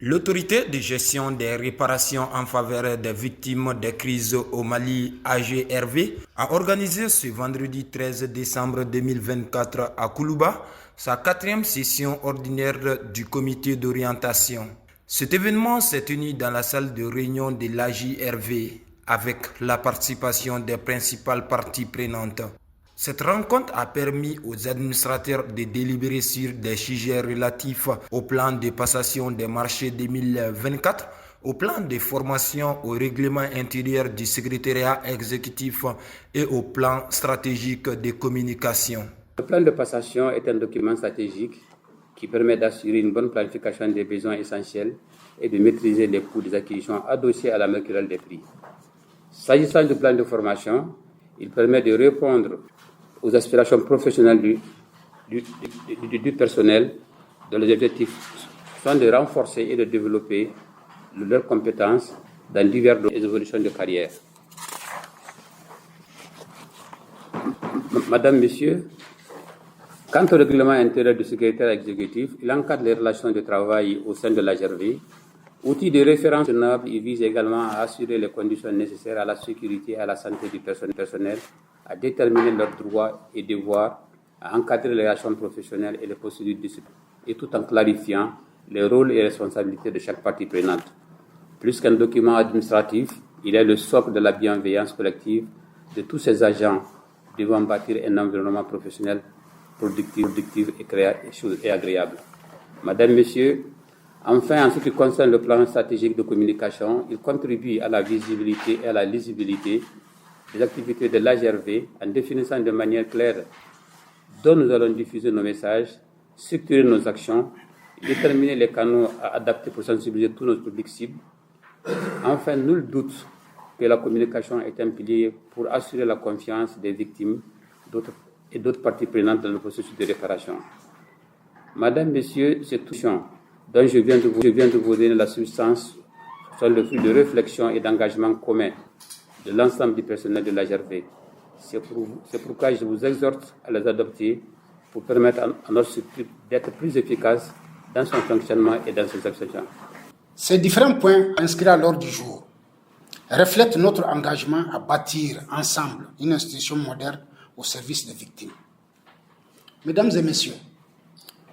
L'autorité de gestion des réparations en faveur des victimes des crises au Mali, AGRV, a organisé ce vendredi 13 décembre 2024 à Koulouba sa 4e session ordinaire du comité d'orientation. Cet événement s'est tenu dans la salle de réunion de l'AGRV avec la participation des principales parties prenantes. Cette rencontre a permis aux administrateurs de délibérer sur des sujets relatifs au plan de passation des marchés 2024, au plan de formation au règlement intérieur du secrétariat exécutif et au plan stratégique de communication. Le plan de passation est un document stratégique qui permet d'assurer une bonne planification des besoins essentiels et de maîtriser les coûts des acquisitions adossés à la mercuriale des prix. S'agissant du plan de formation, il permet de répondre aux aspirations professionnelles du personnel, dont les objectifs sont de renforcer et de développer leurs compétences dans diverses évolutions de carrière. Madame, Monsieur, quant au règlement intérieur du secrétaire exécutif, il encadre les relations de travail au sein de l'AGRV. Outil de référence noble, il vise également à assurer les conditions nécessaires à la sécurité et à la santé du personnel, à déterminer leurs droits et devoirs, à encadrer les relations professionnelles et les procédures disciplinaires, et tout en clarifiant les rôles et responsabilités de chaque partie prenante. Plus qu'un document administratif, il est le socle de la bienveillance collective de tous ces agents devant bâtir un environnement professionnel productif et agréable. Madame, Messieurs, enfin, en ce qui concerne le plan stratégique de communication, il contribue à la visibilité et à la lisibilité des activités de l'AGRV en définissant de manière claire dont nous allons diffuser nos messages, structurer nos actions, déterminer les canaux à adapter pour sensibiliser tous nos publics cibles. Enfin, nul doute que la communication est un pilier pour assurer la confiance des victimes et d'autres parties prenantes dans le processus de réparation. Madame, Messieurs, cette touchant dont je viens de vous donner la substance sont le fruit de réflexion et d'engagement commun de l'ensemble du personnel de l'AGRV. C'est pourquoi je vous exhorte à les adopter pour permettre à notre structure d'être plus efficace dans son fonctionnement et dans ses actions. Ces différents points inscrits à l'ordre du jour reflètent notre engagement à bâtir ensemble une institution moderne au service des victimes. Mesdames et messieurs,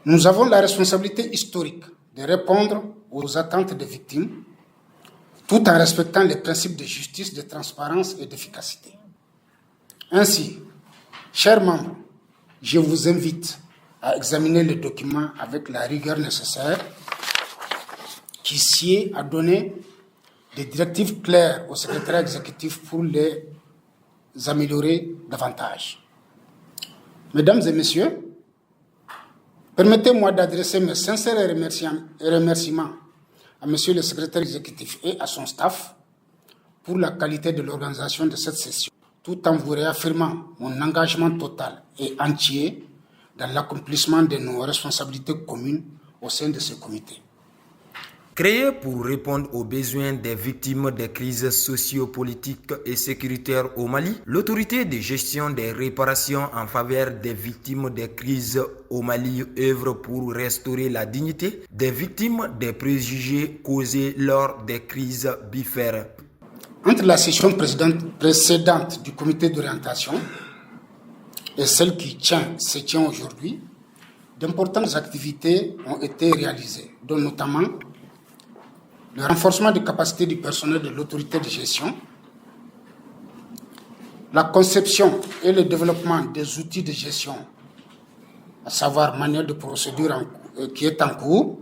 nous avons la responsabilité historique de répondre aux attentes des victimes tout en respectant les principes de justice, de transparence et d'efficacité. Ainsi, chers membres, je vous invite à examiner le document avec la rigueur nécessaire qui sied à donner des directives claires au secrétaire exécutif pour les améliorer davantage. Mesdames et messieurs, permettez-moi d'adresser mes sincères remerciements à Monsieur le secrétaire exécutif et à son staff pour la qualité de l'organisation de cette session, tout en vous réaffirmant mon engagement total et entier dans l'accomplissement de nos responsabilités communes au sein de ce comité. Créé pour répondre aux besoins des victimes des crises socio-politiques et sécuritaires au Mali, l'autorité de gestion des réparations en faveur des victimes des crises au Mali œuvre pour restaurer la dignité des victimes des préjugés causés lors des crises bifères. Entre la session précédente du comité d'orientation et celle qui se tient aujourd'hui, d'importantes activités ont été réalisées, dont notamment le renforcement des capacités du personnel de l'autorité de gestion, la conception et le développement des outils de gestion, à savoir manuel de procédure qui est en cours,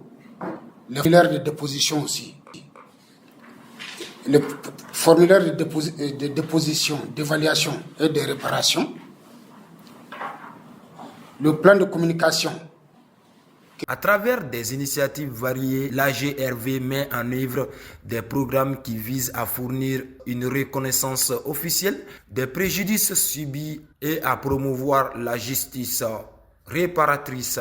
le formulaire de déposition aussi, le formulaire de déposition, d'évaluation et de réparation, le plan de communication. À travers des initiatives variées, l'AGRV met en œuvre des programmes qui visent à fournir une reconnaissance officielle des préjudices subis et à promouvoir la justice réparatrice.